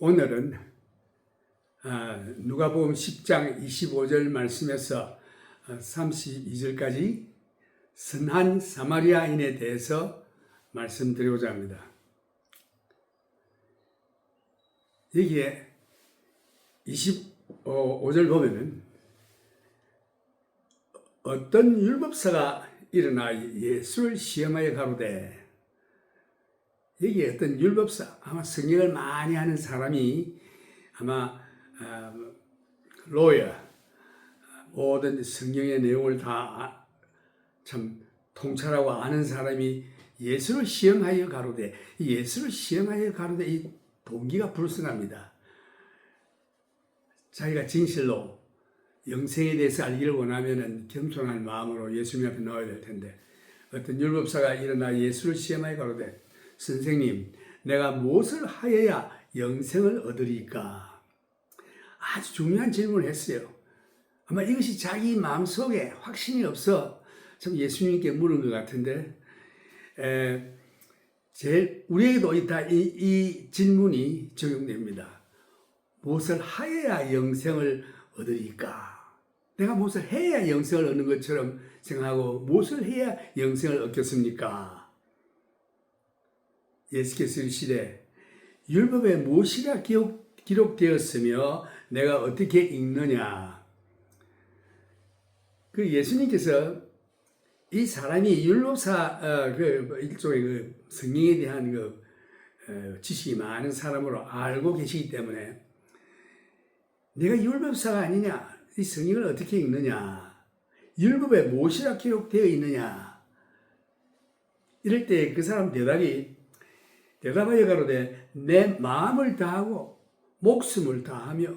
오늘은 누가복음 10장 25절 말씀에서 32절까지 선한 사마리아인에 대해서 말씀드리고자 합니다. 여기에 25절 보면은 어떤 율법사가 일어나 예수를 시험하여 가로되, 여기에 어떤 율법사, 아마 성경을 많이 하는 사람이 아마 로야, 모든 성경의 내용을 다 참 통찰하고 아는 사람이 예수를 시험하여 가로되, 예수를 시험하여 가로되 이 동기가 불순합니다. 자기가 진실로 영생에 대해서 알기를 원하면은 겸손한 마음으로 예수님 앞에 나와야 될 텐데, 어떤 율법사가 일어나 예수를 시험하여 가로되, 선생님, 내가 무엇을 하여야 영생을 얻으리까? 아주 중요한 질문을 했어요. 아마 이것이 자기 마음속에 확신이 없어 참 예수님께 물은 것 같은데, 우리에게도 이 질문이 적용됩니다. 무엇을 하여야 영생을 얻으리까? 내가 무엇을 해야 영생을 얻는 것처럼 생각하고, 무엇을 해야 영생을 얻겠습니까? 예수께서 이르시되, 율법에 무엇이라 기록되었으며 내가 어떻게 읽느냐? 그 예수님께서 이 사람이 율법사 일종의 성경에 대한 지식이 많은 사람으로 알고 계시기 때문에, 내가 율법사가 아니냐? 이 성경을 어떻게 읽느냐? 율법에 무엇이라 기록되어 있느냐? 이럴 때 그 사람 대답하여 가로되, 내 마음을 다하고 목숨을 다하며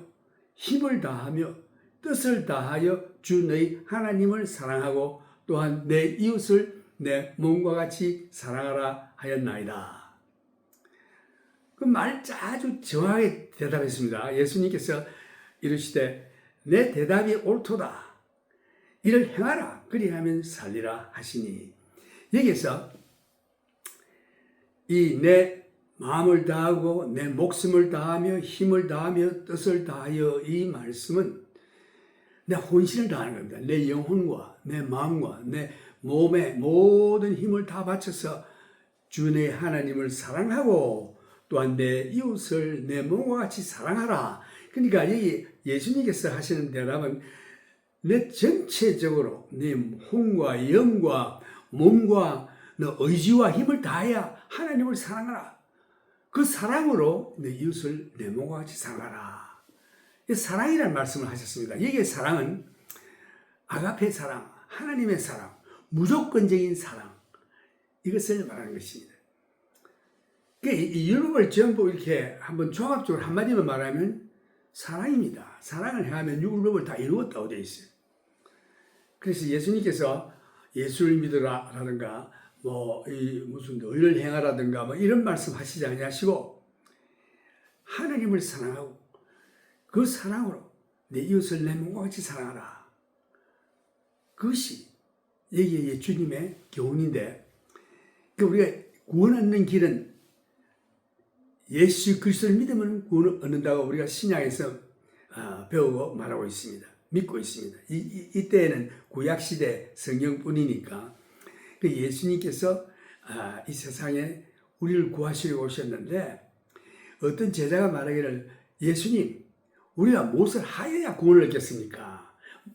힘을 다하며 뜻을 다하여 주 너희 하나님을 사랑하고 또한 내 이웃을 내 몸과 같이 사랑하라 하였나이다. 그 말 아주 정확하게 대답했습니다. 예수님께서 이르시되, 내 대답이 옳도다. 이를 행하라. 그리하면 살리라 하시니, 여기서 이 내 마음을 다하고 내 목숨을 다하며 힘을 다하며 뜻을 다하여, 이 말씀은 내 혼신을 다하는 겁니다. 내 영혼과 내 마음과 내 몸의 모든 힘을 다 바쳐서 주 내 하나님을 사랑하고 또한 내 이웃을 내 몸과 같이 사랑하라. 그러니까 여기 예수님께서 하시는 대답은, 내 전체적으로 내 혼과 영과 몸과 너 의지와 힘을 다해야 하나님을 사랑하라. 그 사랑으로 내 이웃을 내 몸과 같이 사랑하라. 사랑이라는 말씀을 하셨습니다. 여기에 사랑은 아가페 사랑, 하나님의 사랑, 무조건적인 사랑, 이것을 말하는 것입니다. 이 율법을 전부 이렇게 한번 종합적으로 한마디만 말하면 사랑입니다. 사랑을 행하면 율법을 다 이루었다고 되어 있어요. 그래서 예수님께서 예수를 믿으라라든가 무슨 의를 행하라든가 이런 말씀 하시지 아니하시고, 하나님을 사랑하고 그 사랑으로 내 이웃을 내 몸과 같이 사랑하라. 그것이 여기에 주님의 교훈인데, 우리가 구원 얻는 길은 예수 그리스도를 믿으면 구원을 얻는다고 우리가 신약에서 배우고 말하고 있습니다. 믿고 있습니다. 이때에는 구약시대 성경뿐이니까, 예수님께서 이 세상에 우리를 구하시려고 오셨는데, 어떤 제자가 말하기를, 예수님, 우리가 무엇을 하여야 구원을 얻겠습니까?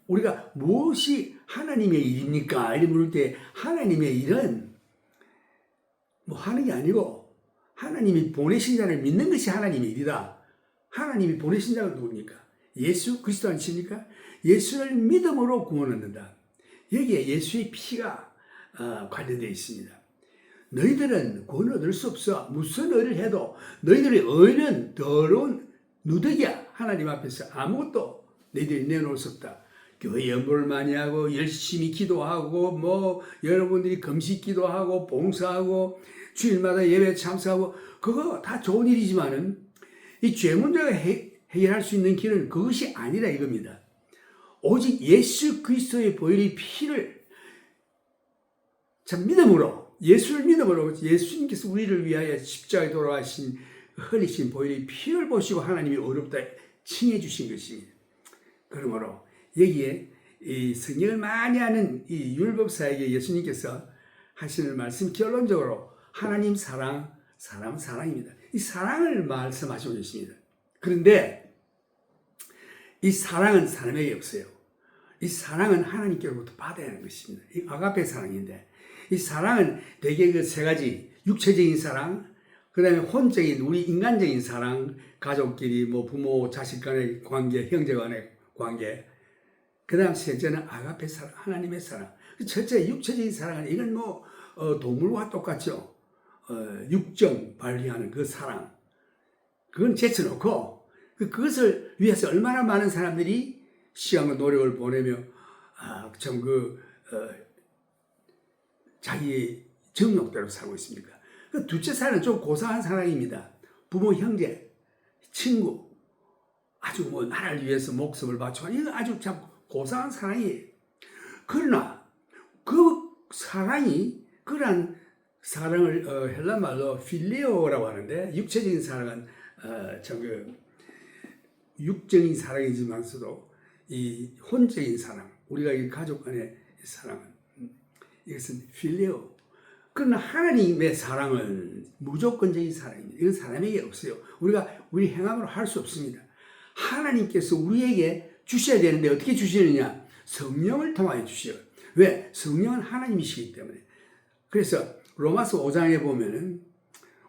우리가 무엇이 하나님의 일입니까? 이렇게 물을 때, 하나님의 일은 하는 게 아니고 하나님이 보내신 자를 믿는 것이 하나님의 일이다. 하나님이 보내신 자가 누굽니까? 예수 그리스도 아니십니까? 예수를 믿음으로 구원 얻는다. 여기에 예수의 피가 관련되어 있습니다. 너희들은 구원을 얻을 수 없어. 무슨 의를 해도 너희들의 의는 더러운 누더기야. 하나님 앞에서 아무것도 너희들이 내놓을 수 없다. 교회 연보를 많이 하고 열심히 기도하고 여러분들이 금식 기도하고 봉사하고 주일마다 예배 참석하고, 그거 다 좋은 일이지만은 이 죄 문제가 해결할 수 있는 길은 그것이 아니라 이겁니다. 오직 예수 그리스도의 보혈의 피를 참 믿음으로, 예수를 믿음으로, 예수님께서 우리를 위하여 십자가에 돌아가신 흘리신 보혈의 피를 보시고 하나님이 어렵다 칭해 주신 것입니다. 그러므로 여기에 이 성경을 많이 하는 이 율법사에게 예수님께서 하시는 말씀 결론적으로 하나님 사랑, 사람 사랑입니다. 이 사랑을 말씀하시고 계십니다. 그런데 이 사랑은 사람에게 없어요. 이 사랑은 하나님께로부터 받아야 하는 것입니다. 이 아가페 사랑인데 이 사랑은 대개 그 세 가지 육체적인 사랑, 그 다음에 혼적인 우리 인간적인 사랑, 가족끼리 뭐 부모 자식 간의 관계, 형제 간의 관계, 그 다음 셋째는 아가페 사랑, 하나님의 사랑. 첫째 육체적인 사랑은 이건 뭐 동물과 똑같죠. 육정 발휘하는 그 사랑, 그건 제쳐놓고 그것을 위해서 얼마나 많은 사람들이 시간과 노력을 보내며 자기의 정욕대로 살고 있습니까? 그 둘째 사랑은 좀 고상한 사랑입니다. 부모, 형제, 친구, 아주 뭐 나라를 위해서 목숨을 바치고 이건 아주 참 고상한 사랑이에요. 그러나 그 사랑이 그러한 사랑을 헬라 말로 필레오라고 하는데 육체적인 사랑은 육적인 사랑이지만서도 이 혼적인 사랑, 우리가 이 가족 간의 사랑은 이것은 필레오. 그러나 하나님의 사랑은 무조건적인 사랑입니다. 이건 사람에게 없어요. 우리가 우리 행함으로 할 수 없습니다. 하나님께서 우리에게 주셔야 되는데 어떻게 주시느냐? 성령을 통하여 주셔요. 왜? 성령은 하나님이시기 때문에. 그래서 로마서 5장에 보면은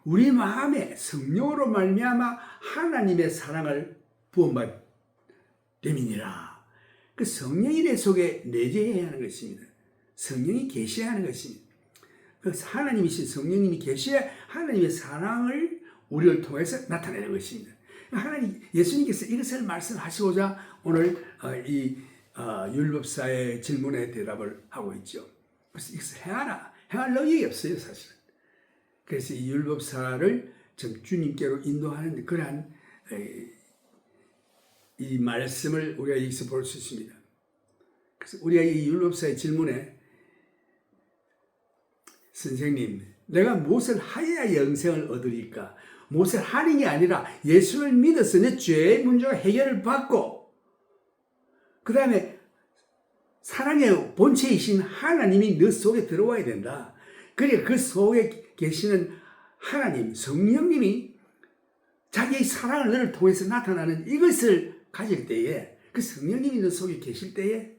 우리 마음에 성령으로 말미암아 하나님의 사랑을 부어받 됨이니라. 그 성령이 내 속에 내재해야 하는 것입니다. 성령이 계셔야 하는 것입니다. 그래서 하나님이신 성령님이 계셔야 하나님의 사랑을 우리를 통해서 나타내는 것입니다. 하나님, 예수님께서 이것을 말씀하시고자 오늘 이 율법사의 질문에 대답을 하고 있죠. 그래서 이것을 행하라. 행할 능력이 없어요, 사실은. 그래서 이 율법사를 좀 주님께로 인도하는 그러한 이 말씀을 우리가 여기서 볼 수 있습니다. 그래서 우리가 이 율법사의 질문에 선생님, 내가 무엇을 하여야 영생을 얻으리까? 무엇을 하는 게 아니라 예수를 믿어서 내 죄의 문제가 해결을 받고 그 다음에 사랑의 본체이신 하나님이 너 속에 들어와야 된다. 그러니까 그 속에 계시는 하나님, 성령님이 자기의 사랑을 너를 통해서 나타나는 이것을 가질 때에 그 성령님이 너 속에 계실 때에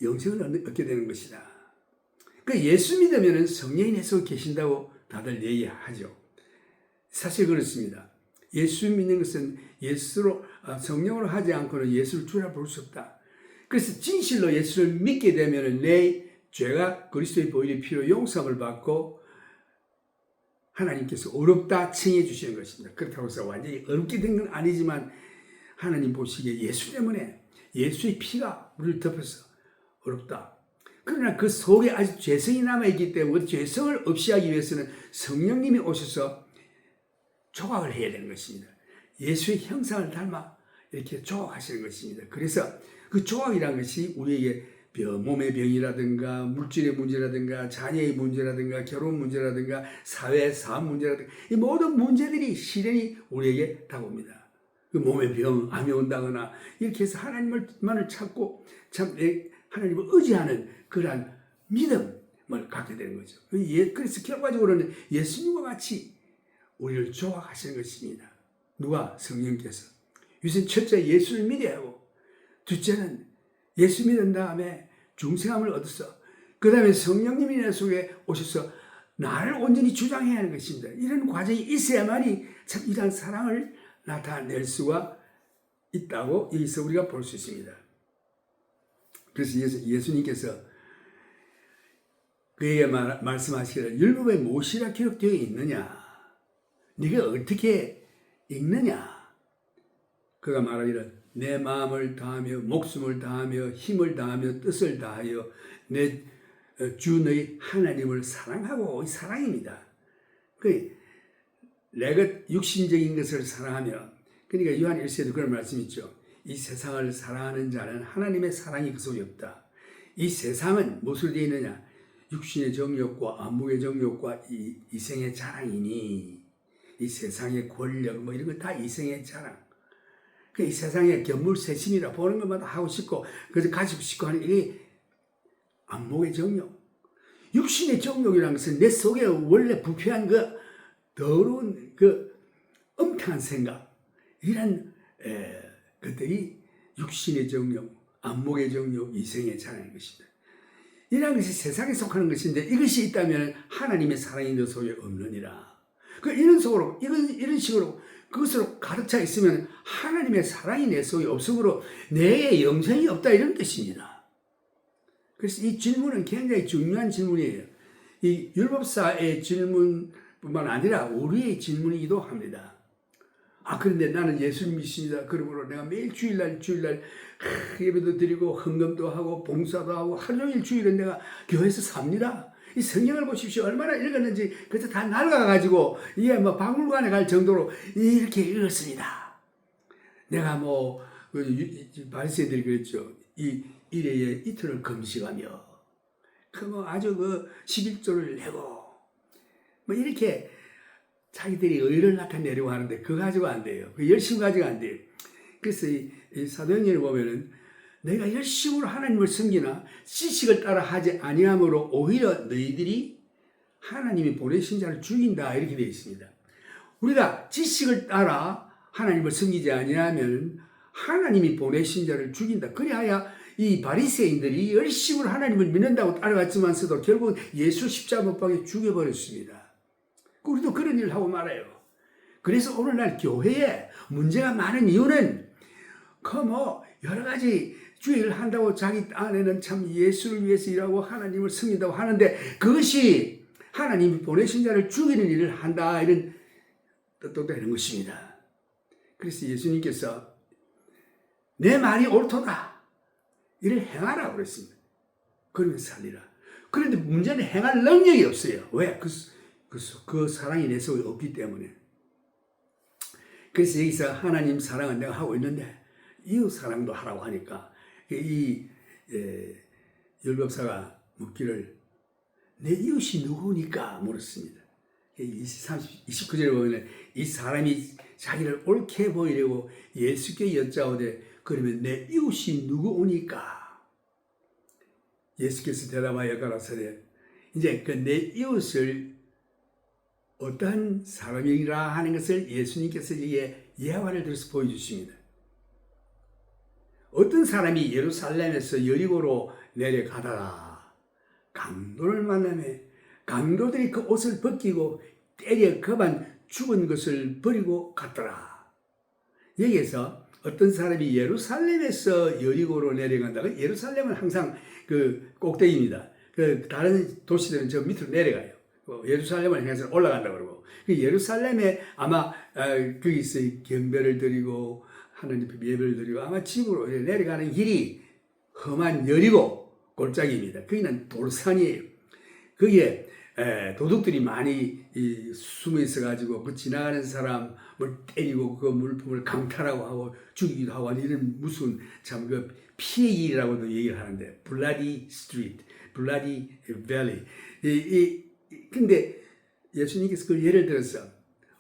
영생을 얻게 되는 것이다. 그 예수 믿으면 성령이 내 속에 계신다고 다들 얘기하죠. 사실 그렇습니다. 예수 믿는 것은 예수로 성령으로 하지 않고는 예수를 주라 볼 수 없다. 그래서 진실로 예수를 믿게 되면 내 죄가 그리스도의 보혈의 피로 용서함을 받고 하나님께서 어렵다 칭해 주시는 것입니다. 그렇다고 해서 완전히 어렵게 된 건 아니지만 하나님 보시기에 예수 때문에 예수의 피가 우리를 덮어서 어렵다. 그러나 그 속에 아직 죄성이 남아있기 때문에 죄성을 없이 하기 위해서는 성령님이 오셔서 조각을 해야 되는 것입니다. 예수의 형상을 닮아 이렇게 조각하시는 것입니다. 그래서 그 조각이라는 것이 우리에게 몸의 병이라든가 물질의 문제라든가 자녀의 문제라든가 결혼 문제라든가 사회 사업 문제라든가 이 모든 문제들이 시련이 우리에게 다가옵니다. 그 몸의 병, 암이 온다거나 이렇게 해서 하나님만을 찾고 참 하나님을 의지하는 그러한 믿음을 갖게 되는 거죠. 그래서 결과적으로는 예수님과 같이 우리를 조각하시는 것입니다. 누가? 성령께서. 우선 첫째 예수를 믿어야 하고 둘째는 예수 믿은 다음에 중생함을 얻어서 그 다음에 성령님이 내 속에 오셔서 나를 온전히 주장해야 하는 것입니다. 이런 과정이 있어야만이 참 이러한 사랑을 나타낼 수가 있다고 여기서 우리가 볼 수 있습니다. 그래서 예수님께서 그에게 말씀하시기를 율법에 무엇이라 기록되어 있느냐? 네가 어떻게 읽느냐? 그가 말하기를 내 마음을 다하며 목숨을 다하며 힘을 다하며 뜻을 다하여 내 주 너희 하나님을 사랑하고 이 사랑입니다. 내가 육신적인 것을 사랑하며 그러니까 요한 1세도 그런 말씀이 있죠. 이 세상을 사랑하는 자는 하나님의 사랑이 그 속에 없다. 이 세상은 무엇으로 되어 있느냐? 육신의 정욕과 안목의 정욕과 이 이생의 자랑이니 이 세상의 권력 뭐 이런 거 다 이생의 자랑. 그 이 세상의 견물새심이라 보는 것마다 하고 싶고 그래서 가지고 싶고 하는 이 안목의 정욕. 육신의 정욕이라는 것은 내 속에 원래 부패한 그 더러운 그 엄청난 생각 이런 것들이 육신의 정욕, 안목의 정욕, 이생의 자랑인 것입니다. 이런 것이 세상에 속하는 것인데 이것이 있다면 하나님의 사랑이 너 속에 없느니라. 이런 식으로 그것으로 가득 차 있으면 하나님의 사랑이 내 속에 없으므로 내의 영생이 없다 이런 뜻입니다. 그래서 이 질문은 굉장히 중요한 질문이에요. 이 율법사의 질문뿐만 아니라 우리의 질문이기도 합니다. 그런데 나는 예수님 믿습니다. 그러므로 내가 매일 주일날 예배도 드리고 헌금도 하고 봉사도 하고 하루 종일 주일은 내가 교회에서 삽니다. 이 성경을 보십시오. 얼마나 읽었는지 그래서 다 날아가가지고 이게 뭐 박물관에 갈 정도로 이렇게 읽었습니다. 내가 뭐 바리새인들이 그랬죠. 이 일회에 이틀을 금식하며 뭐 아주 11조를 내고 뭐 이렇게 자기들이 의를 나타내려고 하는데 그거 가지고 안 돼요. 그 열심 가지고 안 돼요. 그래서 이 사도행전을 보면은 내가 열심으로 하나님을 섬기나 지식을 따라 하지 아니함으로 오히려 너희들이 하나님이 보내신 자를 죽인다 이렇게 되어 있습니다. 우리가 지식을 따라 하나님을 섬기지 아니하면 하나님이 보내신 자를 죽인다. 그리하여 이 바리새인들이 열심으로 하나님을 믿는다고 따라갔지만서도 결국 예수 십자가 못 박에 죽여버렸습니다. 우리도 그런 일을 하고 말아요. 그래서 오늘날 교회에 문제가 많은 이유는 여러 가지 주의를 한다고 자기 안에는 참 예수를 위해서 일하고 하나님을 섬긴다고 하는데 그것이 하나님이 보내신 자를 죽이는 일을 한다 이런 뜻도 되는 것입니다. 그래서 예수님께서 내 말이 옳도다 이를 행하라 그랬습니다. 그러면 살리라. 그런데 문제는 행할 능력이 없어요. 왜? 그 사랑이 내 속에 없기 때문에. 그래서 여기서 하나님 사랑은 내가 하고 있는데 이웃 사랑도 하라고 하니까 이 율법사가 묻기를 내 이웃이 누구니까 물었습니다. 29절에 보면 이 사람이 자기를 옳게 보이려고 예수께 여짜오되 그러면 내 이웃이 누구오니까 예수께서 대답하여 가라사대 이제 그 내 이웃을 어떠한 사람이라 하는 것을 예수님께서 예화를 들어서 보여주십니다. 어떤 사람이 예루살렘에서 여리고로 내려가다가 강도를 만나며 강도들이 그 옷을 벗기고 때려 그만 죽은 것을 버리고 갔더라. 여기에서 어떤 사람이 예루살렘에서 여리고로 내려간다고 예루살렘은 항상 그 꼭대기입니다. 다른 도시들은 저 밑으로 내려가요. 예루살렘을 향해서 올라간다고 그러고 예루살렘에 아마 거기서 경배를 드리고 하나님 앞에 예배를 드리고 아마 집으로 내려가는 길이 험한 여리고 골짜기입니다. 거기는 돌산이에요. 거기에 도둑들이 많이 숨어 있어가지고 그 지나가는 사람을 때리고 그 물품을 강탈하고 하고 죽이기도 하고 이런 무슨 참 그 피의 길이라고도 얘기를 하는데 블라디 스트리트, 블라디 밸리. 근데 예수님께서 그 예를 들어서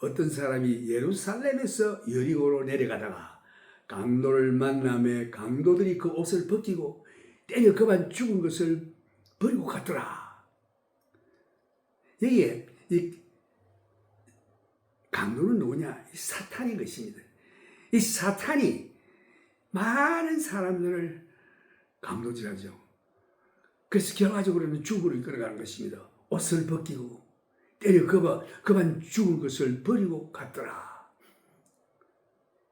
어떤 사람이 예루살렘에서 여리고로 내려가다가 강도를 만나며 강도들이 그 옷을 벗기고 때려 그만 죽은 것을 버리고 갔더라. 여기에 이 강도는 누구냐? 이 사탄인 것입니다. 이 사탄이 많은 사람들을 강도질하죠. 그래서 결과적으로는 죽음으로 이끌어가는 것입니다. 옷을 벗기고 때려 그만 죽은 것을 버리고 갔더라.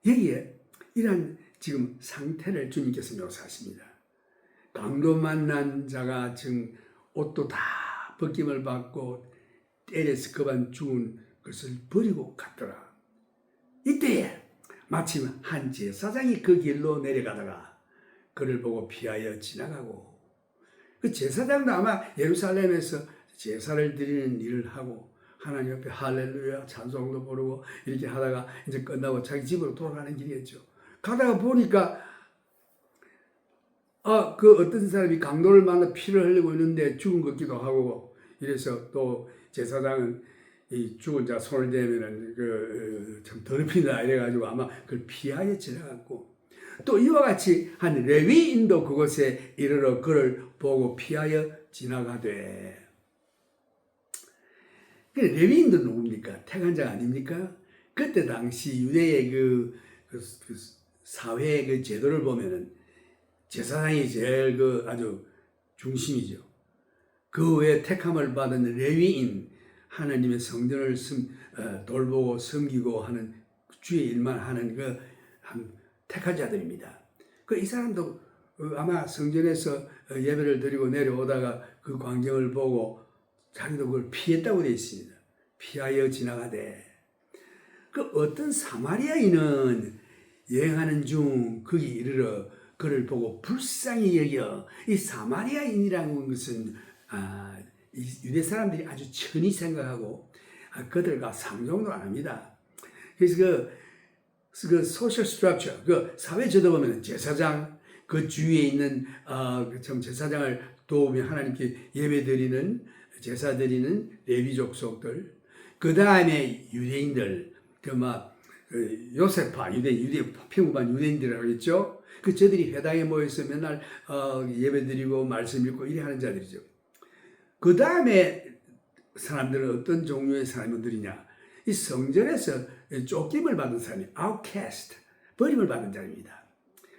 여기에 이런 지금 상태를 주님께서 묘사하십니다. 강도 만난 자가 지금 옷도 다 벗김을 받고 때려서 그만 죽은 것을 버리고 갔더라. 이때에 마침 한 제사장이 그 길로 내려가다가 그를 보고 피하여 지나가고 그 제사장도 아마 예루살렘에서 제사를 드리는 일을 하고 하나님 앞에 할렐루야 찬송도 부르고 이렇게 하다가 이제 끝나고 자기 집으로 돌아가는 길이었죠. 가다가 보니까 그 어떤 사람이 강도를 만나 피를 흘리고 있는데 죽은 것 같기도 하고, 이래서 또 제사장은 이 죽은 자 손을 대면은 참 더럽힌다 이래가지고 아마 그걸 피하여 지나갔고, 또 이와 같이 한 레위인도 그곳에 이르러 그를 보고 피하여 지나가되. 레위인도 누굽니까? 택한 자 아닙니까? 그때 당시 유대의 그 사회의 그 제도를 보면은 제사장이 제일 아주 중심이죠. 그 외에 택함을 받은 레위인, 하나님의 성전을 돌보고 섬기고 하는 주의 일만 하는 택한 자들입니다. 이 사람도 아마 성전에서 예배를 드리고 내려오다가 그 광경을 보고 자기도 그걸 피했다고 되어 있습니다. 피하여 지나가되. 어떤 사마리아인은 여행하는 중 거기 이르러 그를 보고 불쌍히 여겨. 이 사마리아인이라는 것은 유대 사람들이 아주 천히 생각하고 그들과 상종도 안 합니다. 그래서 그 소셜 스트럭처, 그 사회 제도 보면 제사장, 그 주위에 있는 제사장을 도우며 하나님께 예배드리는 제사 드리는 레위 족속들, 그 다음에 유대인들, 요세파 유대 평범한 유대인들이라고 했죠. 저들이 회당에 모여서 맨날 예배드리고 말씀 읽고 이래 하는 자들이죠. 그 다음에 사람들은 어떤 종류의 사람들이냐? 이 성전에서 쫓김을 받은 사람이 outcast, 버림을 받은 자입니다.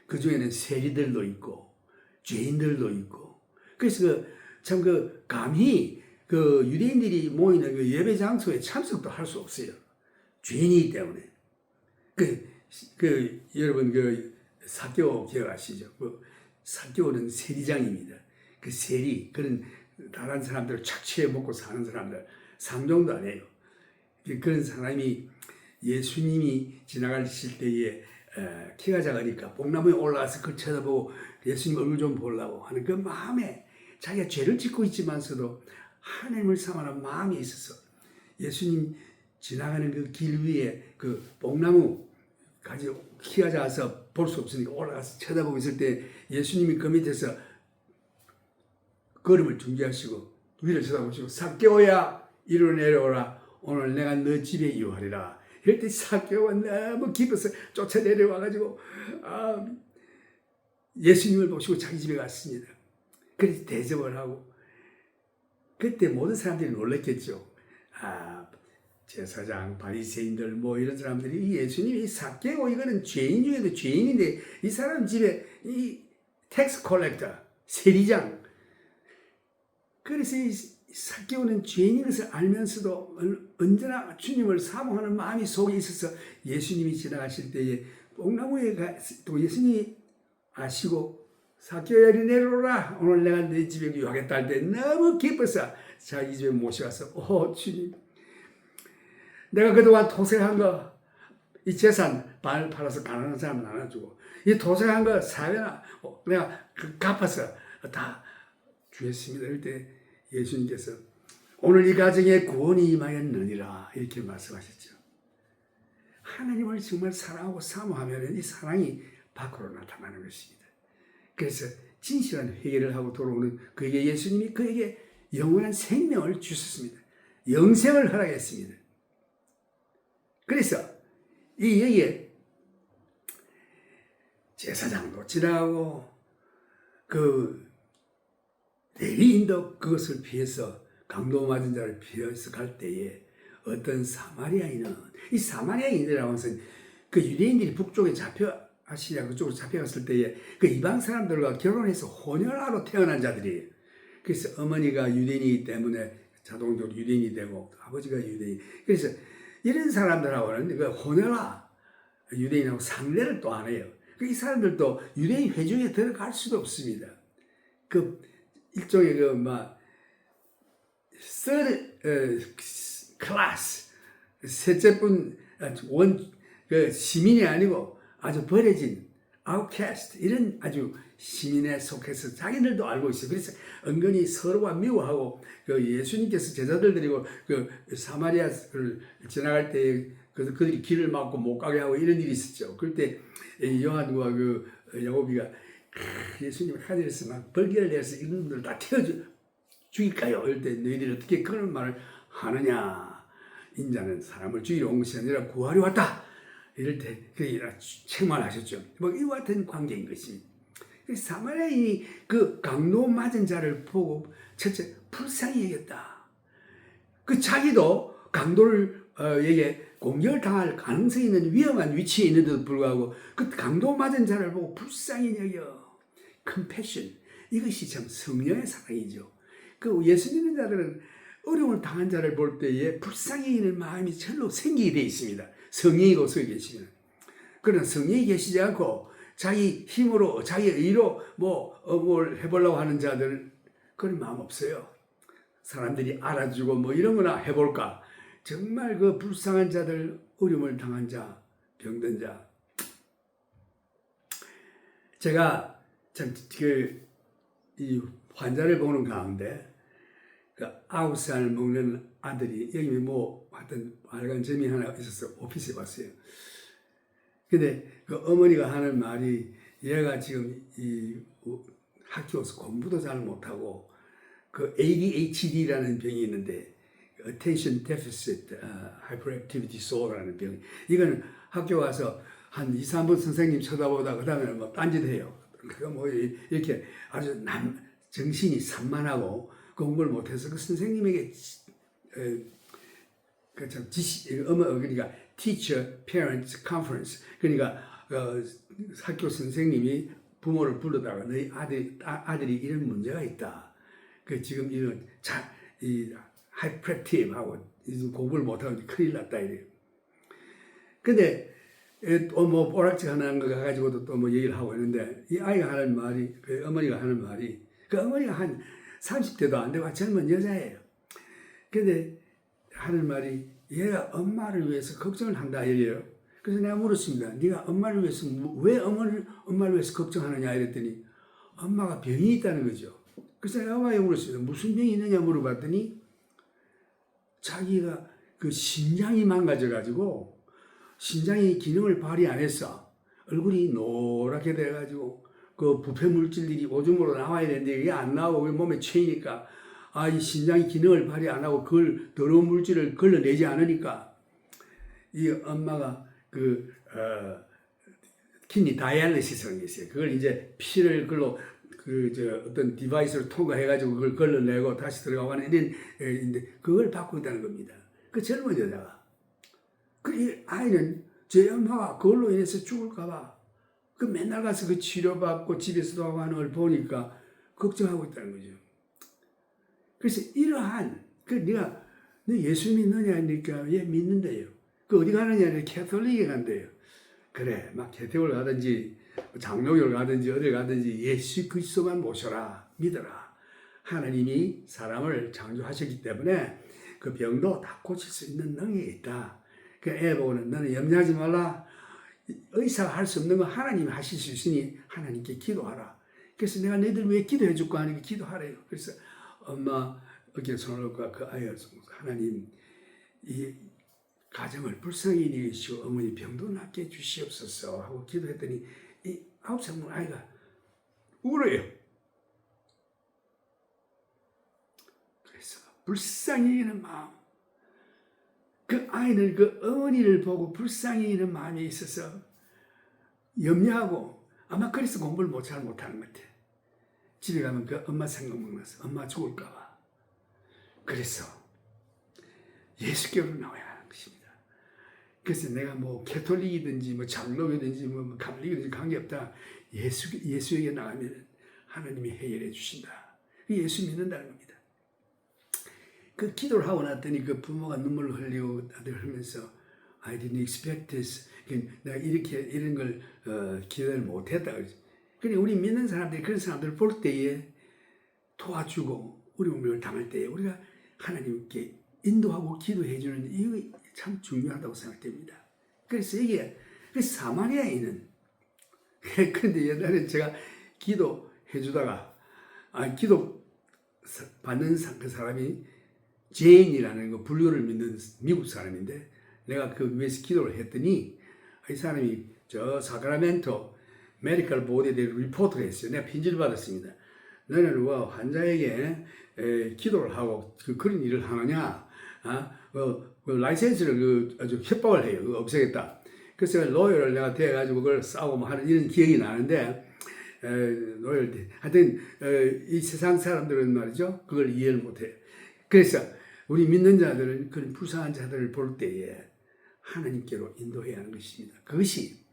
그 중에는 세리들도 있고 죄인들도 있고. 그래서 참 감히 유대인들이 모이는 예배 장소에 참석도 할 수 없어요. 죄인이기 때문에. 여러분 사개오 기억하시죠? 사개오는 세리장입니다. 세리, 그런 다른 사람들을 착취해 먹고 사는 사람들, 상종도 안 해요. 그런 사람이 예수님이 지나가실 때에 키가 작으니까 뽕나무에 올라가서 그걸 쳐다보고 예수님 얼굴 좀 보려고 하는 그 마음에 자기가 죄를 짓고 있지만서도 하나님을 사랑하는 마음이 있어서 예수님 지나가는 그 길 위에 그 뽕나무 가지고 키가 작아서 볼 수 없으니까 올라가서 쳐다보고 있을 때 예수님이 그 밑에서 걸음을 중지하시고 위를 쳐다보시고 삭개오야 이리로 내려오라. 오늘 내가 너 집에 유하리라. 이럴 때 삭개오가 너무 기뻐서 쫓아 내려와가지고 예수님을 보시고 자기 집에 갔습니다. 그래서 대접을 하고 그때 모든 사람들이 놀랐겠죠. 제사장, 바리새인들 이런 사람들이 예수님이 삭개오 이거는 죄인 중에도 죄인인데 이 사람 집에 이 텍스 컬렉터, 세리장. 그래서 이 삭개오는 죄인인 것을 알면서도 언제나 주님을 사모하는 마음이 속에 있어서 예수님이 지나가실 때에 뽕나무에 또 예수님이 아시고 삭개오야 내려오라. 오늘 내가 네 집에 유하겠다 할 때 너무 기뻐서 자기 집에 모셔가서 주님, 내가 그동안 도생한 거, 이 재산 팔아서 가난한 사람 나눠주고, 이 도생한 거 사회나 내가 갚아서 다 주었습니다. 이럴 때 예수님께서 오늘 이 가정에 구원이 임하였느니라 이렇게 말씀하셨죠. 하나님을 정말 사랑하고 사모하면 이 사랑이 밖으로 나타나는 것입니다. 그래서 진실한 회개를 하고 돌아오는 그에게 예수님이 그에게 영원한 생명을 주셨습니다. 영생을 허락했습니다. 그래서 여기에 제사장도 지나가고 레위인도 그것을 피해서 강도 맞은 자를 피해서 갈 때에 어떤 사마리아인은 이 사마리아인이라고 해서 유대인들이 북쪽에 아시리아 그쪽으로 잡혀갔을 때에 이방 사람들과 결혼해서 혼혈아로 태어난 자들이에요. 그래서 어머니가 유대인이기 때문에 자동적으로 유대인이 되고 아버지가 유대인. 그래서 이런 사람들하고는 혼혈아 유대인하고 상대를 또 안 해요. 이 사람들도 유대인 회중에 들어갈 수도 없습니다. 일종의 third class 셋째분 시민이 아니고 아주 버려진 outcast 이런 아주 시민에 속해서 자기들도 알고 있어요. 그래서 은근히 서로가 미워하고 예수님께서 제자들 데리고 사마리아를 지나갈 때 그들이 길을 막고 못 가게 하고 이런 일이 있었죠. 그럴 때 요한과 야고보가 예수님 하늘에서 막 벌개를 내서 이런 분들 다 죽일까요? 이럴 때 너희들이 어떻게 그런 말을 하느냐? 인자는 사람을 죽이러 온 것이 아니라 구하려 왔다. 이럴 때 책망하셨죠. 뭐 이와 같은 관계인 것입니다. 사마리아인이 그 강도 맞은 자를 보고 첫째 불쌍히 여겼다. 그 자기도 강도를 에게 공격을 당할 가능성이 있는 위험한 위치에 있는데도 불구하고 그 강도 맞은 자를 보고 불쌍히 여겨. 컴패션. 이것이 참 성령의 사랑이죠. 그 예수 믿는 자들은 어려움을 당한 자를 볼 때에 불쌍히 여기는 마음이 절로 생기게 되어 있습니다. 성령이 거기서 계시면. 그러나 성령이 계시지 않고 자기 힘으로 자기 의로 뭘 해보려고 하는 자들 그런 마음 없어요. 사람들이 알아주고 뭐 이런 거나 해볼까. 정말 그 불쌍한 자들, 어려움을 당한 자, 병든 자. 제가 참 이 환자를 보는 가운데 그 9살 먹는 아들이 여기 뭐 하여튼 빨간 점이 하나 있어서 오피스에 왔어요. 근데 그 어머니가 하는 말이 얘가 지금 이 학교에서 공부도 잘 못하고 그 ADHD라는 병이 있는데 Attention Deficit Hyperactivity Disorder라는 병. 이거는 학교 와서 한 2, 3분 선생님 쳐다보다 그 다음에 뭐 딴짓해요. 그거 뭐 이렇게 아주 정신이 산만하고 공부를 못해서 그 선생님에게 그러니까 Teacher Parents Conference 그러니까 학교 선생님이 부모를 불러다가 너희 아들이 이런 문제가 있다. 그 지금 이런 이 하이퍼랙티브하고 공부를 못하고 큰일 났다 이래요. 근데 또 뭐 오락지 하는 거 가지고도 또 뭐 얘기를 하고 있는데 이 아이가 하는 말이 그 어머니가 하는 말이 그 어머니가 한 30대도 안 되고 젊은 여자예요. 근데 하는 말이 얘가 엄마를 위해서 걱정을 한다 이래요. 그래서 내가 물었습니다. 네가 엄마를 위해서 왜 엄마를 위해서 걱정하느냐 이랬더니 엄마가 병이 있다는 거죠. 그래서 내가 엄마에게 물었습니다. 무슨 병이 있느냐 물어봤더니 자기가 그 신장이 망가져가지고 신장이 기능을 발휘 안 했어. 얼굴이 노랗게 돼가지고 그 부패 물질들이 오줌으로 나와야 되는데 이게 안 나오고 몸에 채이니까 이 신장이 기능을 발휘 안 하고 그걸 더러운 물질을 걸러내지 않으니까 이 엄마가 키드니 다이알리시스라는 게 있어요. 그걸 이제 피를 그걸로 어떤 디바이스를 통과해가지고 그걸 걸러내고 다시 들어가고 하는 이런 그걸 받고 있다는 겁니다. 그 젊은 여자가. 그 아이는 제 엄마가 그걸로 인해서 죽을까봐 그 맨날 가서 그 치료받고 집에서도 하고 하는 걸 보니까 걱정하고 있다는 거죠. 그래서 이러한 네가 너 예수 믿느냐 하니까 얘 믿는데요. 그 어디 가느냐 캐톨릭에 간대요. 그래 막 캐톨릭을 가든지 장로교를 가든지 어디 가든지 예수 그리스도만 모셔라 믿어라. 하나님이 사람을 창조하셨기 때문에 그 병도 다 고칠 수 있는 능력이 있다. 그 애 보고는 너는 염려하지 말라. 의사가 할 수 없는 거 하나님이 하실 수 있으니 하나님께 기도하라. 그래서 내가 너희들 왜 기도해 줄거 아니고 기도하래요. 그래서 엄마 어깨에 손을 얹고 그 아이가 하나님 이 가정을 불쌍히 여기시고 어머니 병도 낫게 주시옵소서 하고 기도했더니 이 9살 먹은 아이가 울어요. 그래서 불쌍히 여기는 마음. 그 아이는 그 어머니를 보고 불쌍히 여기는 마음이 있어서 염려하고 아마 그래서 공부를 잘 못하는 것 같아. 집에 가면 그 엄마 생각만 나서 엄마 죽을까 봐. 그래서 예수교로 나와야 하는 것입니다. 그래서 내가 뭐 캐톨릭이든지 뭐 장로교든지 뭐 감리교든지 관계없다. 예수에게 나가면 하나님이 해결해 주신다. 예수 믿는다는 겁니다. 그 기도를 하고 났더니 그 부모가 눈물을 흘리고 다들 흘면서 I didn't expect this. 내가 이런 걸 기대를 못했다. 그러니까 우리 믿는 사람들이 그런 사람들을 볼 때에 도와주고 어려움을 당할 때에 우리가 하나님께 인도하고 기도해주는 이거 참 중요하다고 생각됩니다. 그래서 그래서 사마리아인은 그런데 옛날에 제가 기도해주다가 기도 받는 그 사람이 제인이라는 그 불교를 믿는 미국 사람인데 내가 그 위해서 기도를 했더니 이 사람이 저 사크라멘토 메디컬 보디에 대해 리포트를 했어요. 내가 편지를 받았습니다. 너는 왜 환자에게 기도를 하고 그런 일을 하느냐? 그 라이센스를 아주 협박을 해요. 그거 없애겠다. 그래서 로열을 내가 대가지고 그걸 싸우고 뭐 하는 이런 기억이 나는데, 로열티. 하여튼, 이 세상 사람들은 말이죠. 그걸 이해를 못해요. 그래서 우리 믿는 자들은 그런 불쌍한 자들을 볼 때에 하나님께로 인도해야 하는 것입니다. 그것이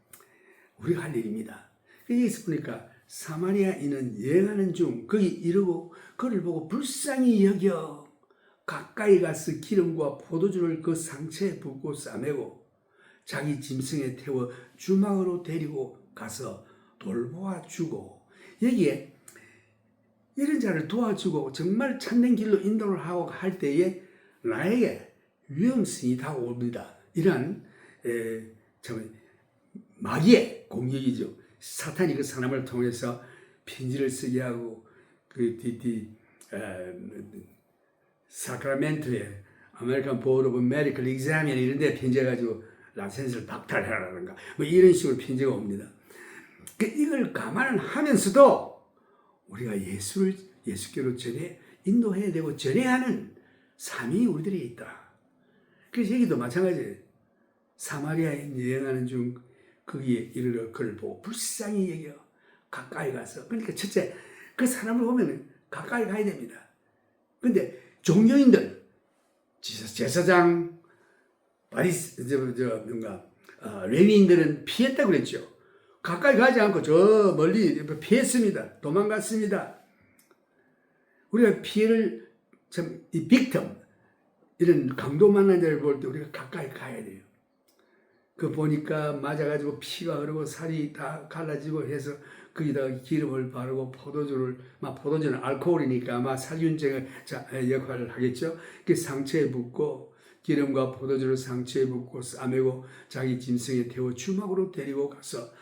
우리가 할 일입니다. 여기서 보니까 사마리아인은 여행하는 중 거기 이르고 그를 보고 불쌍히 여겨 가까이 가서 기름과 포도주를 그 상처에 붓고 싸매고 자기 짐승에 태워 주막으로 데리고 가서 돌보아 주고, 여기에 이런 자를 도와주고 정말 참된 길로 인도를 하고 할 때에 나에게 위험성이 다가옵니다. 이러한 참 마귀의 공격이죠. 사탄이 그 사람을 통해서 편지를 쓰게 하고 사크라멘토에 아메리칸 보드 오브 메디컬 examiner 이런 데 편지해가지고 라이센스를 박탈하라든가 뭐 이런 식으로 편지가 옵니다. 이걸 감안하면서도 우리가 예수께로 인도해야 되고 전해야 하는 삶이 우리들에게 있다. 그래서 여기도 마찬가지예요. 사마리아에 여행하는 중 거기에 이르러 그를 보고 불쌍히 여겨 가까이 가서, 그러니까 첫째 그 사람을 보면 가까이 가야 됩니다. 근데 종교인들, 제사장, 레위인들은 피했다고 그랬죠. 가까이 가지 않고 저 멀리 피했습니다. 도망갔습니다. 우리가 피해를 이 빅텀, 이런 강도 만난 자를 볼 때 우리가 가까이 가야 돼요. 그 보니까 맞아가지고 피가 흐르고 살이 다 갈라지고 해서 거기다가 기름을 바르고 포도주는 알코올이니까 살균제 역할을 하겠죠. 그 상처에 붓고 기름과 포도주를 상처에 붓고 싸매고 자기 짐승에 태워 주막으로 데리고 가서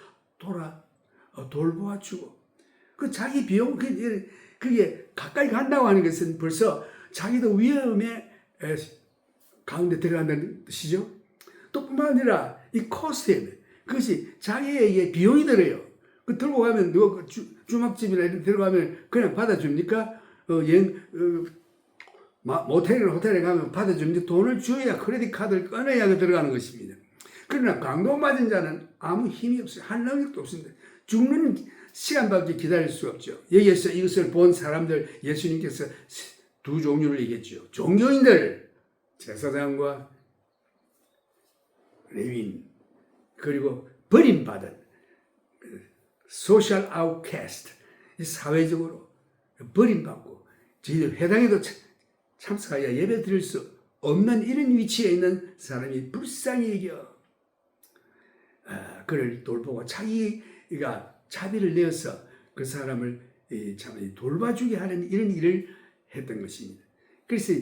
돌보아 주고, 그 자기 비용, 그게 가까이 간다고 하는 것은 벌써 자기도 위험에 가운데 들어간다는 뜻이죠. 또 뿐만 아니라 이 코스트, 그것이 자기에게 비용이 들어요. 그 들고 가면 누가 주막집이나 이런 데 들어가면 그냥 받아줍니까? 모텔이나 호텔에 가면 받아줍니까? 돈을 줘야 크레딧 카드를 꺼내야 들어가는 것입니다. 그러나 강도 맞은 자는 아무 힘이 없어요. 할 능력도 없습니다. 죽는 시간밖에 기다릴 수 없죠. 여기에서 이것을 본 사람들, 예수님께서 두 종류를 얘기했죠. 종교인들, 제사장과 레위인, 그리고 버림받은 소셜 아웃캐스트, 사회적으로 버림받고 저희들 회당에도 참석하여 예배 드릴 수 없는 이런 위치에 있는 사람이 불쌍히 여겨 그를 돌보고 자기가 자비를 내어서 그 사람을 참 돌봐주게 하는 이런 일을 했던 것입니다. 그래서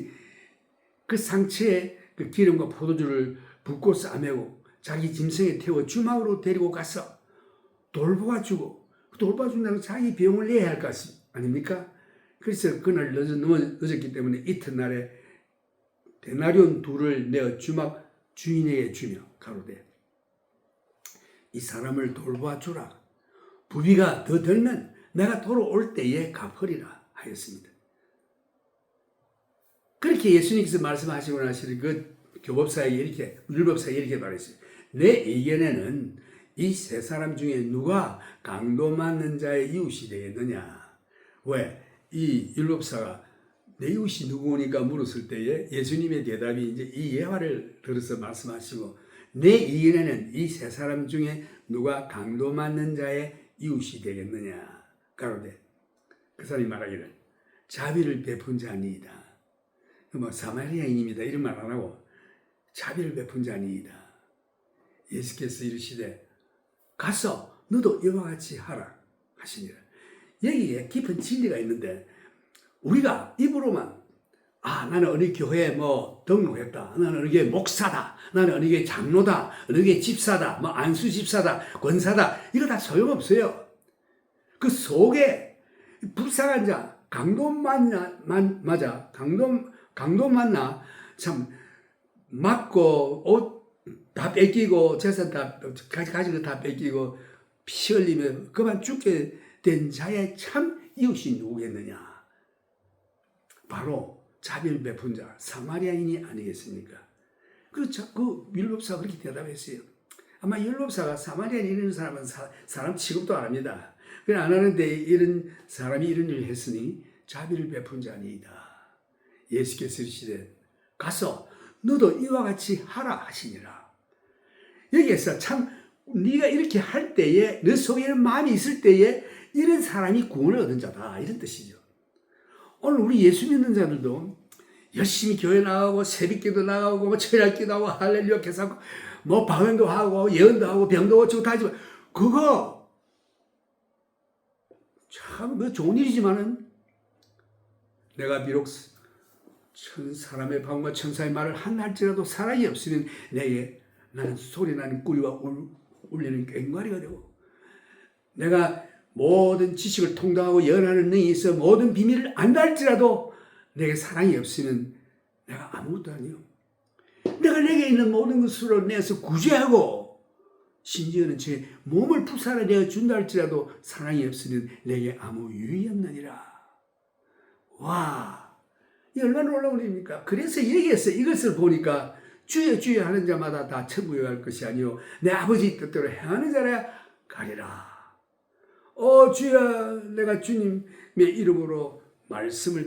그 상처에 그 기름과 포도주를 붓고 싸매고 자기 짐승에 태워 주막으로 데리고 가서 돌봐주고, 돌봐준다는 자기 비용을 내야 할 것 아닙니까? 그래서 그날 늦었기 때문에 이튿날에 데나리온 2를 내어 주막 주인에게 주며 가로되 이 사람을 돌봐주라. 부비가 더 들면 내가 돌아올 때에 갚으리라 하였습니다. 그렇게 예수님께서 말씀하시고 나시는 그 교법사에게 율법사에게 이렇게 말했어요. 내 의견에는 이 세 사람 중에 누가 강도 맞는 자의 이웃이 되겠느냐? 왜? 이 율법사가 내 이웃이 누구니까 물었을 때에 예수님의 대답이 이제 이 예화를 들어서 말씀하시고, 내 의견에는 이 세 사람 중에 누가 강도 맞는 자의 이웃이 되겠느냐? 가로되 그 사람이 말하기를 자비를 베푼 자니이다. 사마리아인입니다. 이런 말 안 하고 자비를 베푼 자니이다. 예수께서 이르시되 가서 너도 이와 같이 하라 하시니라. 여기에 깊은 진리가 있는데 우리가 입으로만 나는 어느 교회에 등록했다. 나는 어느 교회 목사다. 나는 어느 교회 장로다. 어느 교회 집사다. 안수 집사다. 권사다. 이거 다 소용없어요. 그 속에 불쌍한 자, 강도 맞아. 강도 만나 참 맞고 옷 다 뺏기고 재산 다 가진 거 다 뺏기고 피 흘리며 그만 죽게 된 자의 참 이웃이 누구겠느냐? 바로 자비를 베푼 자 사마리아인이 아니겠습니까? 그렇죠. 그 율법사가 그렇게 대답했어요. 아마 율법사가 사마리아인 이런 사람은 사람 취급도 안 합니다. 그냥 안 하는데 이런 사람이 이런 일을 했으니 자비를 베푼 자니이다. 예수께서 이르시되 가서 너도 이와 같이 하라 하시니라. 여기에서 참 네가 이렇게 할 때에 너 속에 이런 마음이 있을 때에 이런 사람이 구원을 얻은 자다 이런 뜻이죠. 오늘 우리 예수 믿는 자들도 열심히 교회 나가고 새벽기도 나가고 뭐 철야기도 하고 할렐루야 개사하고 뭐 방언도 하고 예언도 하고 병도 고치고 다 하지만 그거 참 좋은 일이지만은 내가 비록 사람의 방언과 천사의 말을 한 할지라도 사랑이 없으면 내게 나는 소리나는 꿀과 울리는 꽹과리가 되고 내가 모든 지식을 통달하고 예언하는 능이 있어 모든 비밀을 안다 할지라도 내게 사랑이 없으면 내가 아무것도 아니요. 내가 내게 있는 모든 것으로 내서 구제하고 심지어는 제 몸을 불살라내어 준다 할지라도 사랑이 없으면 내게 아무 유익이 없느니라. 와, 이 얼마나 놀라운 일입니까? 그래서 여기에서 이것을 보니까 주여 주여 하는 자마다 다 천국에 갈 것이 아니요 내 아버지 뜻대로 행하는 자라 가리라. 주여 내가 주님의 이름으로 말씀을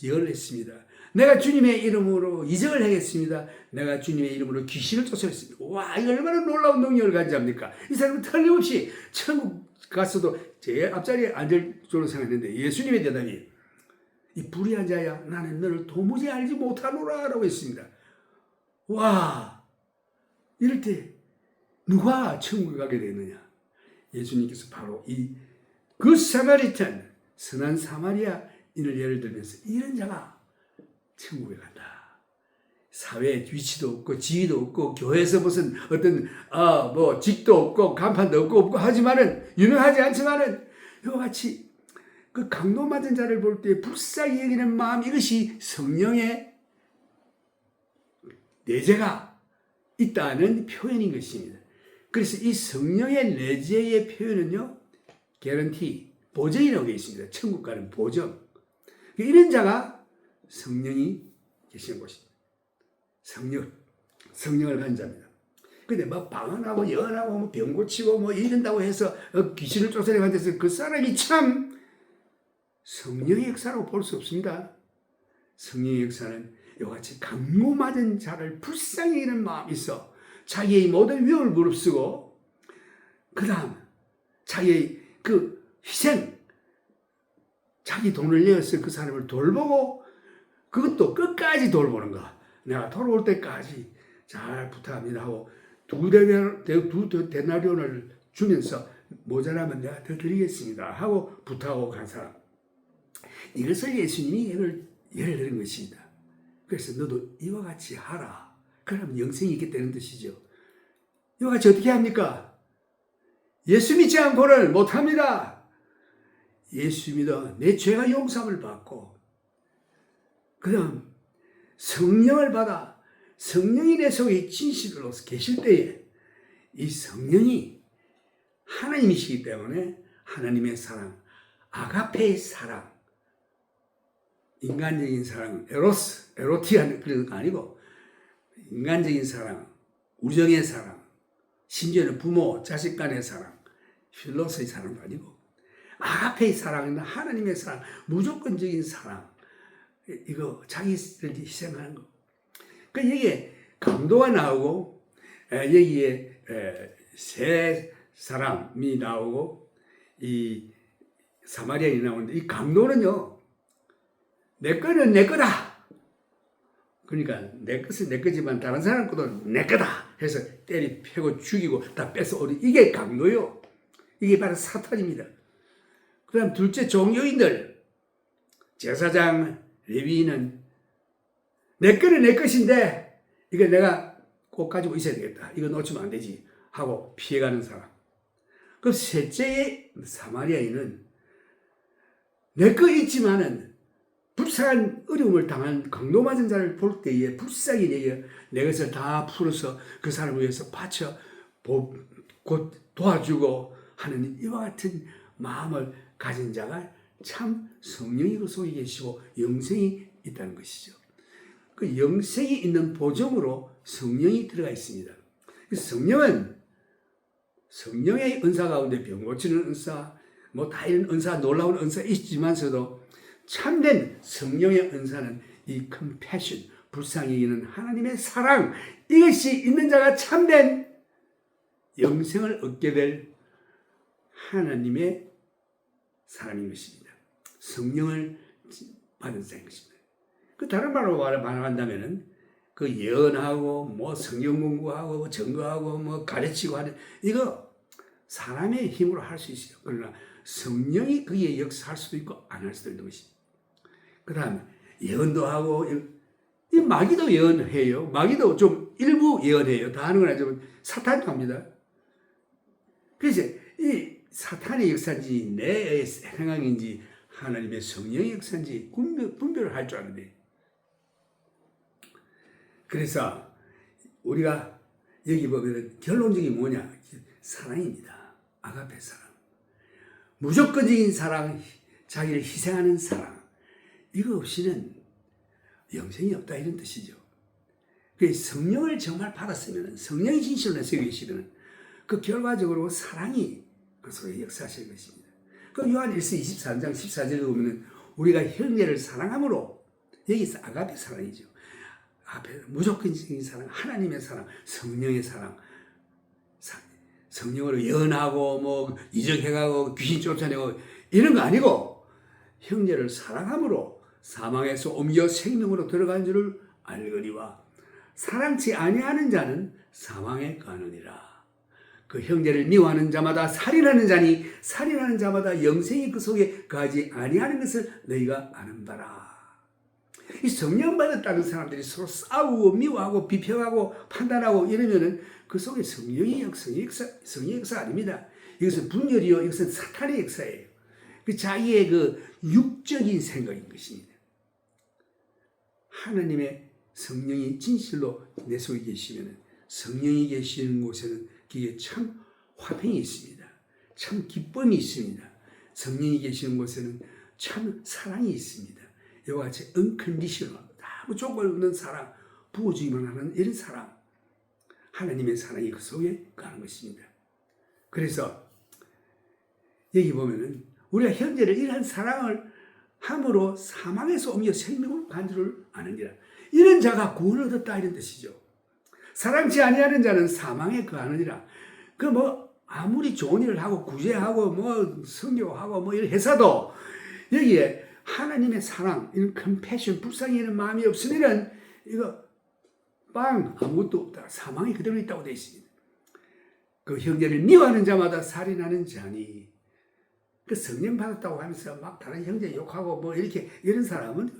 예언했습니다. 내가 주님의 이름으로 이적을 하겠습니다. 내가 주님의 이름으로 귀신을 쫓아냈습니다. 와, 이거 얼마나 놀라운 능력을 가진 자입니까? 이 사람은 틀림없이 천국 갔어도 제 앞자리에 앉을 줄로 생각했는데 예수님의 대답이 이 불의한 자야 나는 너를 도무지 알지 못하노라 라고 했습니다. 와, 이럴 때 누가 천국에 가게 되느냐? 예수님께서 바로 그 사마리탄 선한 사마리아인을 예를 들면서 이런 자가 천국에 간다. 사회에 위치도 없고 지위도 없고 교회에서 무슨 어떤 뭐 직도 없고 간판도 없고 하지만은 유명하지 않지만은 이와 같이 그 강도 맞은 자를 볼 때 불쌍히 여기는 마음 이것이 성령의 내재가 있다는 표현인 것입니다. 그래서 이 성령의 내재의 표현은요 개런티, 보증이라고 되어 있습니다. 천국 가는 보증. 이런 자가 성령이 계시는 곳입니다. 성령을 가진 자입니다. 근데 막 방언하고 예언하고 뭐 병 고치고 뭐 이런다고 해서 귀신을 쫓아내고 한데서 그 사람이 참 성령의 역사라고 볼 수 없습니다. 성령의 역사는 이와 같이 강모 맞은 자를 불쌍히 여기는 마음이 있어 자기의 모든 위험을 무릅쓰고 그 다음 자기의 그 희생 자기 돈을 내어서 그 사람을 돌보고 그것도 끝까지 돌보는 거 내가 돌아올 때까지 잘 부탁합니다 하고 두 데나리온을 주면서 모자라면 내가 더 드리겠습니다 하고 부탁하고 간 사람 이것을 예수님이 예를 드는 것입니다. 그래서 너도 이와 같이 하라. 그러면 영생이 있겠다는 뜻이죠. 이와 같이 어떻게 합니까? 예수 믿지 않고는 못합니다. 예수 믿어 내 죄가 용서함을 받고 그 다음 성령을 받아 성령이 내 속에 진실로 계실 때에 이 성령이 하나님이시기 때문에 하나님의 사랑, 아가페의 사랑 인간적인 사랑, 에로티한 그런 거 아니고 인간적인 사랑, 우정의 사랑, 심지어는 부모, 자식 간의 사랑, 필로소의 사랑도 아니고 아가페의 사랑은 하나님의 사랑, 무조건적인 사랑, 이거 자기를 희생하는 거. 그 여기에 강도가 나오고 여기에 세 사람이 나오고 이 사마리아인이 나오는데 이 강도는요. 내 거는 내 거다. 그러니까 내 것은 내 거지만 다른 사람 것도 내 거다 해서 때리 패고 죽이고 다 뺏어 오리. 이게 강도요. 이게 바로 사탄입니다. 그 다음 둘째 종교인들 제사장 레위인은 내 거는 내 것인데 이거 내가 꼭 가지고 있어야 되겠다. 이거 놓치면 안 되지 하고 피해가는 사람. 그럼 셋째의 사마리아인은 내 거 있지만은 불쌍한 어려움을 당한 강도 맞은 자를 볼 때에 불쌍히 내 것을 다 풀어서 그 사람을 위해서 바쳐 도와주고 하는 이와 같은 마음을 가진 자가 참 성령이 그 속에 계시고 영생이 있다는 것이죠. 그 영생이 있는 보증으로 성령이 들어가 있습니다. 성령은 성령의 은사 가운데 병 고치는 은사, 뭐 다 이런 은사, 놀라운 은사 있지만서도 참된 성령의 은사는 이 compassion, 불쌍히 여기는 하나님의 사랑, 이것이 있는 자가 참된 영생을 얻게 될 하나님의 사람인 것입니다. 성령을 받은 자인 것입니다. 그 다른 말로 말한다면은 그 예언하고 뭐 성경 공부하고 뭐 증거하고 뭐 가르치고 하는 이거 사람의 힘으로 할 수 있어요. 그러나 성령이 그에 역사할 수도 있고 안 할 수도 있는 것입니다. 그 다음에 예언도 하고 이 마귀도 예언해요. 마귀도 좀 일부 예언해요. 다 하는 건 아니지만 사탄도 합니다. 그래서 이 사탄의 역사인지 내 행함인지 하나님의 성령의 역사인지 분별을 할 줄 아는데, 그래서 우리가 여기 보면 결론적이 뭐냐? 사랑입니다. 아가페 사랑. 무조건적인 사랑, 자기를 희생하는 사랑. 이거 없이는 영생이 없다 이런 뜻이죠. 그 성령을 정말 받았으면, 성령이 진실로 내 속에 계시면 그 결과적으로 사랑이 그 속에 역사하실 것입니다. 그 요한 1서 23장 14절에 보면 우리가 형제를 사랑함으로, 여기서 아가페 사랑이죠. 앞에 무조건적인 사랑, 하나님의 사랑, 성령의 사랑, 성령으로 예언하고 뭐 이적해가고 귀신 쫓아내고 이런 거 아니고 형제를 사랑함으로 사망에서 옮겨 생명으로 들어간 줄을 알거니와 사랑치 아니하는 자는 사망에 가느니라. 그 형제를 미워하는 자마다 살인하는 자니 살인하는 자마다 영생이 그 속에 가지 아니하는 것을 너희가 아는 바라. 이 성령 받았다는 사람들이 서로 싸우고 미워하고 비평하고 판단하고 이러면은 그 속에 성령의 역사 아닙니다. 이것은 분열이요, 이것은 사탄의 역사예요. 그 자기의 그 육적인 생각인 것입니다. 하나님의 성령이 진실로 내 속에 계시면은, 성령이 계시는 곳에는 그게 참 화평이 있습니다. 참 기쁨이 있습니다. 성령이 계시는 곳에는 참 사랑이 있습니다. 이와 같이 unconditional, 아무 조건 없는 사랑, 부어주기만 하는 이런 사랑, 하나님의 사랑이 그 속에 가는 것입니다. 그래서 여기 보면은 우리가 형제를 이러한 사랑을 함으로 사망에서 옮겨 생명으로 간 줄을 아느니라. 이런 자가 구원을 얻었다 이런 뜻이죠. 사랑치 아니하는 자는 사망에 거하느니라. 그 뭐 아무리 좋은 일을 하고 구제하고 뭐 선교하고 뭐 이런 회사도 여기에 하나님의 사랑, 이런 컴패션, 불쌍히 여기는 마음이 없으면은 이거 아무것도 없다. 사망이 그대로 있다고 되어 있습니다. 그 형제를 미워하는 자마다 살인하는 자니, 그 성령 받았다고 하면서 막 다른 형제 욕하고 뭐 이렇게 이런 사람은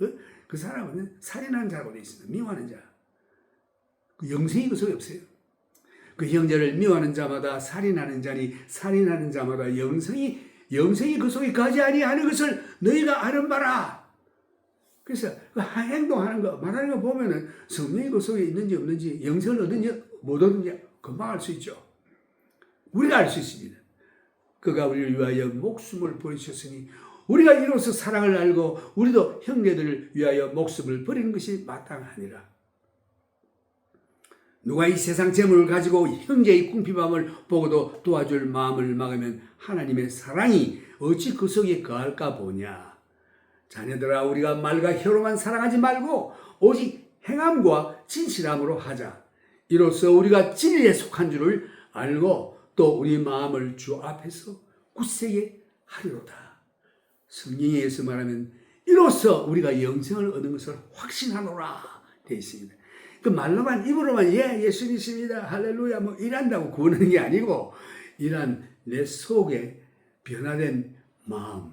그 사람은 살인하는 자라고 되어 있습니다. 미워하는 자. 그 영생이 그 속에 없어요. 그 형제를 미워하는 자마다 살인하는 자니 살인하는 자마다 영생이 그 속에 가지 아니하는 것을 너희가 아는 바라. 그래서 그 행동하는 거, 말하는 거 보면은 성령이 그 속에 있는지 없는지, 영생을 얻는지 못 얻는지 금방 알 수 있죠. 우리가 알 수 있습니다. 그가 우리를 위하여 목숨을 버리셨으니 우리가 이로써 사랑을 알고 우리도 형제들을 위하여 목숨을 버리는 것이 마땅하니라. 누가 이 세상 재물을 가지고 형제의 궁핍함을 보고도 도와줄 마음을 막으면 하나님의 사랑이 어찌 그 속에 거할까 보냐. 자녀들아, 우리가 말과 혀로만 사랑하지 말고 오직 행함과 진실함으로 하자. 이로써 우리가 진리에 속한 줄을 알고 또 우리 마음을 주 앞에서 굳세게 하리로다. 성경에 의해서 말하면 이로써 우리가 영생을 얻는 것을 확신하노라 되어 있습니다. 그 말로만, 입으로만 예수 믿습니다, 할렐루야 뭐 이란다고 구원하는 게 아니고, 이란 내 속에 변화된 마음,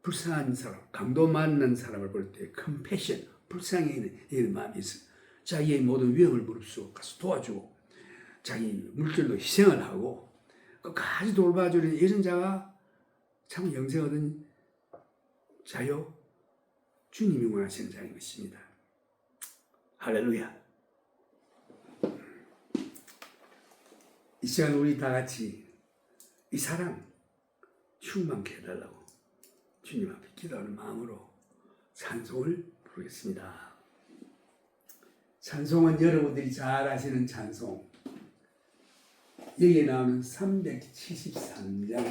불쌍한 사람, 강도 만난 사람을 볼 때 컴패션, 불쌍히 있는 이런 마음이 있어. 자기의 모든 위험을 무릅쓰고 가서 도와주고 자기 물질로 희생을 하고 끝까지 돌봐주는 이런 자가 참 영생 얻은 자요, 주님이 원하시는 자인 것입니다. 할렐루야. 이 시간 우리 다 같이 이 사랑 충만케 해달라고 주님 앞에 기도하는 마음으로 찬송을 부르겠습니다. 찬송은 여러분들이 잘 아시는 찬송, 여기에 나오는 373장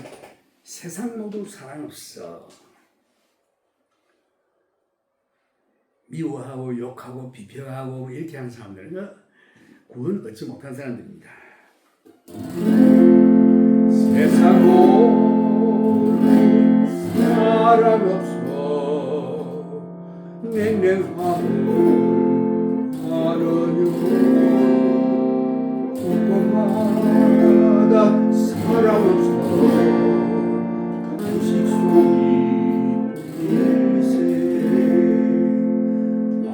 세상 모두 사랑 없어. 미워하고 욕하고 비평하고 이렇게 하는 사람들은 구원 얻지 못한 사람들입니다. 세상 모두 사랑 없어. 냉랭하고 하느냐 곳곳마다 사랑 없어. 간식 소리 일세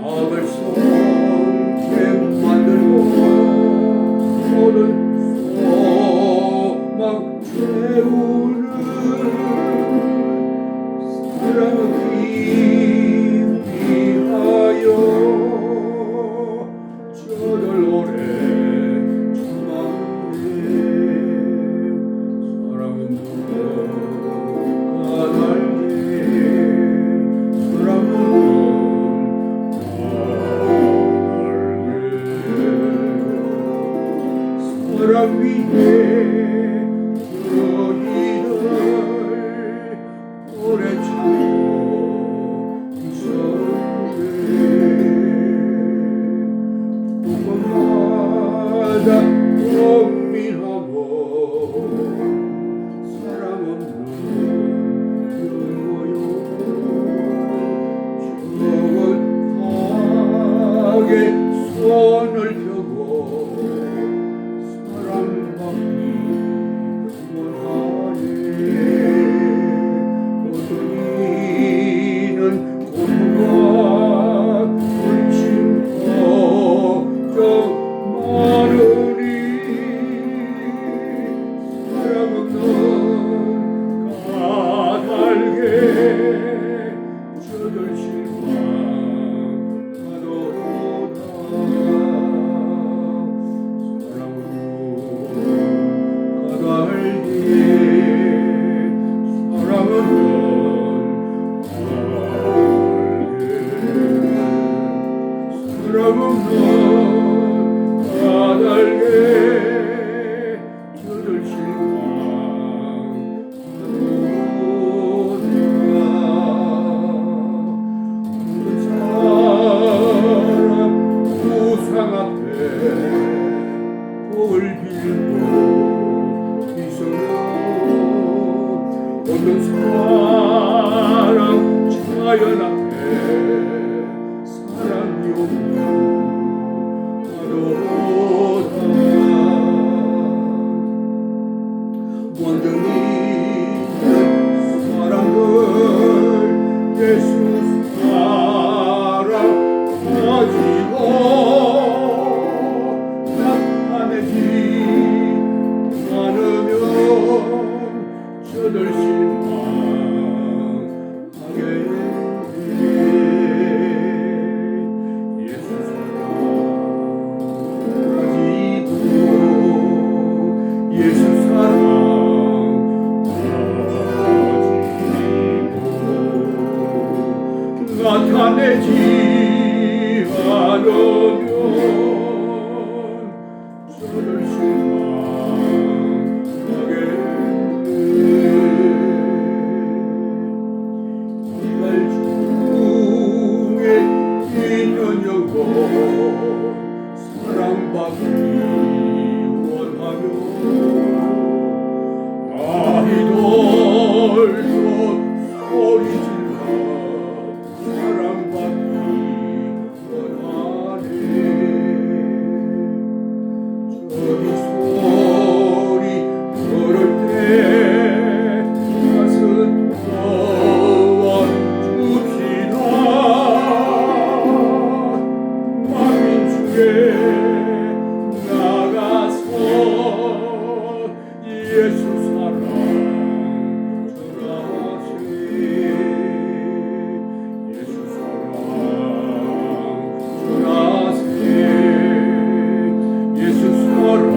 악을 손게 만들고 오늘 소망 채우는 사랑은 위하여 저들 오래 참았네. 사랑은 누가 달게 사랑은 사랑 위에 너희들 오래 참고 있었네. 곳곳마다 은밀하고 사랑 없는 모여 저긋하게 손을 펴고 사랑받기 원하네. 어떤 이는 고통과 근심 걱정 많으니 사랑 없는 까닭에 저들 실망하도다. 어떤 사랑 자연 앞에 사랑이 없는 하도다. 원정이 사랑을 예수 사랑하지고 나타내지 않으면 저들 실망하게 해. 예수 사랑하지고 예수 사랑하지고 나타내지 않으면 저들 실망하게 사랑받기 원하며 아이돌도 소리질러 사랑받기 원하네. 저기 소리 들을 때 가슴 도와줍시다. 나가서 예수 사랑 전하세. 예수 사랑 전하세. 예수 사랑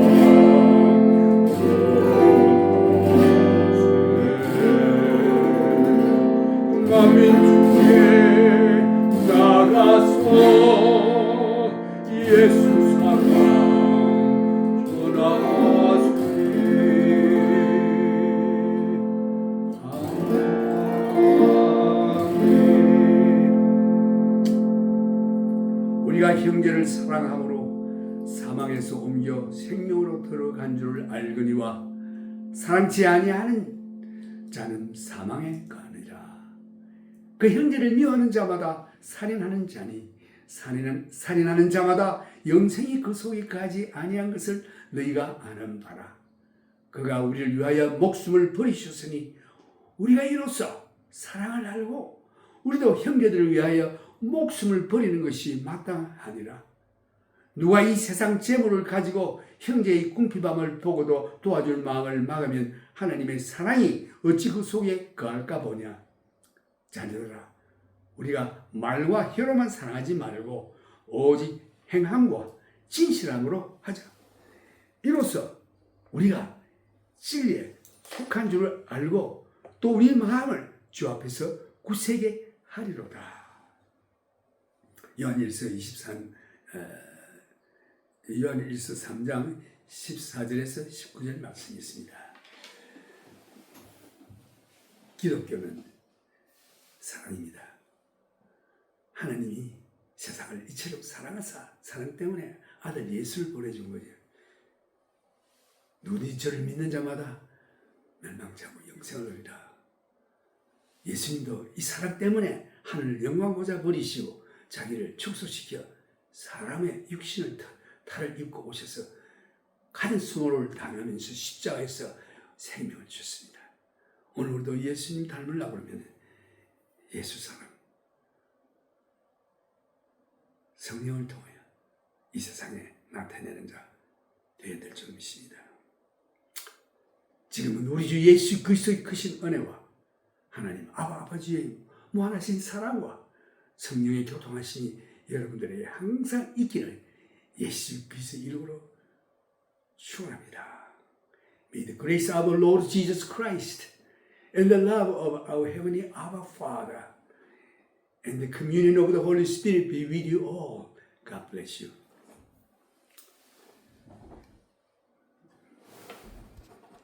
형제를 사랑함으로 사망에서 옮겨 생명으로 들어간 줄을 알거니와 사랑치 아니하는 자는 사망에 가느니라. 그 형제를 미워하는 자마다 살인하는 자니 살인하는 자마다 영생이 그 속에 가지 아니한 것을 너희가 아는 바라. 그가 우리를 위하여 목숨을 버리셨으니 우리가 이로써 사랑을 알고 우리도 형제들을 위하여 목숨을 버리는 것이 마땅하니라. 누가 이 세상 재물을 가지고 형제의 궁핍함을 보고도 도와줄 마음을 막으면 하나님의 사랑이 어찌 그 속에 거할까 보냐. 자녀들아, 우리가 말과 혀로만 사랑하지 말고 오직 행함과 진실함으로 하자. 이로써 우리가 진리에 속한 줄을 알고 또 우리의 마음을 주 앞에서 굳세게 하리로다. 요한일서 3장 14절에서 19절 말씀이 있습니다. 기독교는 사랑입니다. 하나님이 세상을 이처럼 사랑하사 사랑 때문에 아들 예수를 보내준 거죠. 누구든지 저를 믿는 자마다 멸망치 않고 영생을 얻으리라. 예수님도 이 사랑 때문에 하늘 영광보좌 버리시고 자기를 축소시켜 사람의 육신을 탈을 입고 오셔서 가진 수모를 당하면서 십자가에서 생명을 주셨습니다. 오늘 우리도 예수님 닮으려고 그러면 예수 사랑, 성령을 통하여 이 세상에 나타내는 자 되어야 될 줄 믿습니다. 지금은 우리 주 예수 그리스도의 크신 은혜와 하나님 아버지의 무한하신 사랑과 성령의 교통하심이 여러분들에게 항상 있기를 예수 그리스도의 이름으로 축원합니다. May the grace of our Lord Jesus Christ and the love of our heavenly Abba Father and the communion of the Holy Spirit be with you all. God bless you.